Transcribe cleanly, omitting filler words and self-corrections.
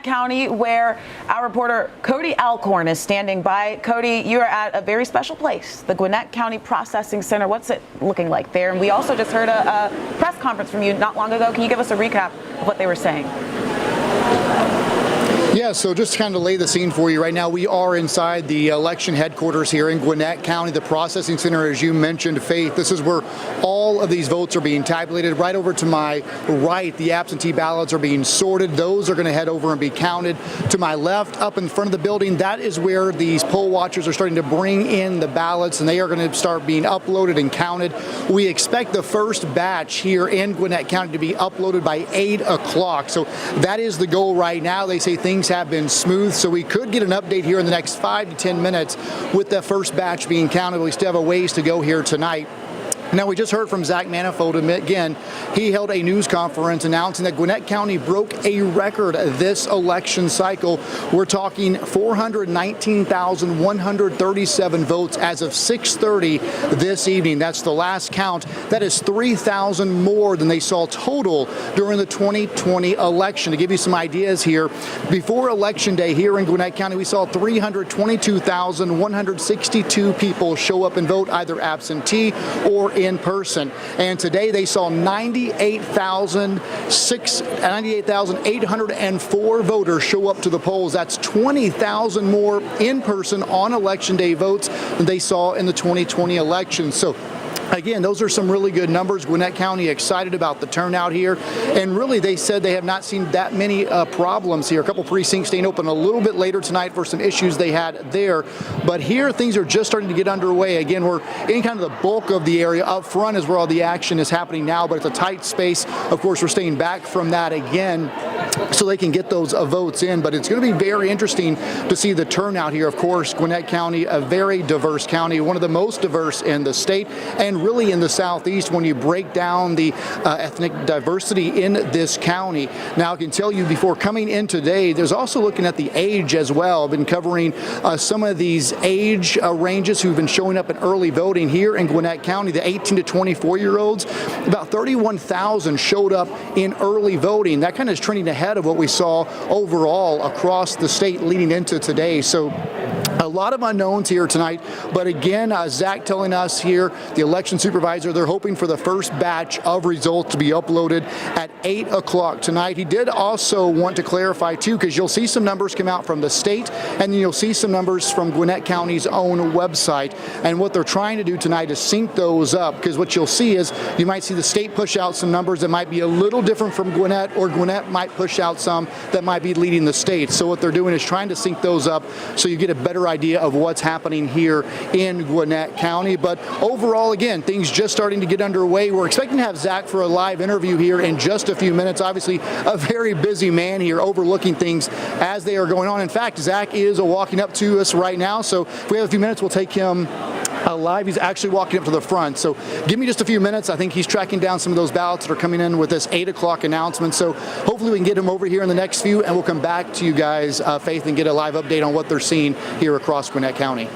County, where our reporter Cody Alcorn is standing by. Cody, you are at a very special place, the Gwinnett County Processing Center. What's it looking like there? And we also just heard a press conference from you not long ago. Can you give us a recap of what they were saying? Yeah, so just to kind of lay the scene for you right now, we are inside the election headquarters here in Gwinnett County, the processing center, as you mentioned, Faith. This is where all of these votes are being tabulated. Right over to my right, the absentee ballots are being sorted. Those are going to head over and be counted. To my left, up in front of the building, that is where these poll watchers are starting to bring in the ballots, and they are going to start being uploaded and counted. We expect the first batch here in Gwinnett County to be uploaded by 8 o'clock. So that is the goal right now. They say things have been smooth, so we could get an update here in the next 5 to 10 minutes with the first batch being counted. We still have a ways to go here tonight. Now, we just heard from Zach Manifold again. He held a news conference announcing that Gwinnett County broke a record this election cycle. We're talking 419,137 votes as of 6:30 this evening. That's the last count. That is 3,000 more than they saw total during the 2020 election. To give you some ideas here, before Election Day here in Gwinnett County, we saw 322,162 people show up and vote, either absentee or in person. And today they saw 98,804 voters show up to the polls. That's 20,000 more in-person on Election Day votes than they saw in the 2020 election. So again, those are some really good numbers. Gwinnett County excited about the turnout here. And really, they said they have not seen that many problems here. A couple precincts staying open a little bit later tonight for some issues they had there. But here, things are just starting to get underway. Again, we're in kind of the bulk of the area. Up front is where all the action is happening now, but it's a tight space. Of course, we're staying back from that again so they can get those votes in. But it's going to be very interesting to see the turnout here. Of course, Gwinnett County, a very diverse county, one of the most diverse in the state, and really in the Southeast when you break down the ethnic diversity in this county. Now, I can tell you before coming in today, there's also looking at the age as well. I've been covering some of these age ranges who've been showing up in early voting here in Gwinnett County. The 18 to 24-year-olds, about 31,000 showed up in early voting. That kind of is trending ahead of what we saw overall across the state leading into today. So a lot of unknowns here tonight, but again, Zach telling us here, the election supervisor, they're hoping for the first batch of results to be uploaded at 8 o'clock tonight. He did also want to clarify too, because you'll see some numbers come out from the state, and then you'll see some numbers from Gwinnett County's own website. And what they're trying to do tonight is sync those up, because what you'll see is you might see the state push out some numbers that might be a little different from Gwinnett, or Gwinnett might push out some that might be leading the state. So what they're doing is trying to sync those up so you get a better idea of what's happening here in Gwinnett County. But overall, again, things just starting to get underway. We're expecting to have Zach for a live interview here in just a few minutes. Obviously, a very busy man here overlooking things as they are going on. In fact, Zach is walking up to us right now. So if we have a few minutes, we'll take him live. He's actually walking up to the front. So give me just a few minutes. I think he's tracking down some of those ballots that are coming in with this 8 o'clock announcement. So hopefully we can get him over here in the next few, and we'll come back to you guys, Faith, and get a live update on what they're seeing here across Gwinnett County.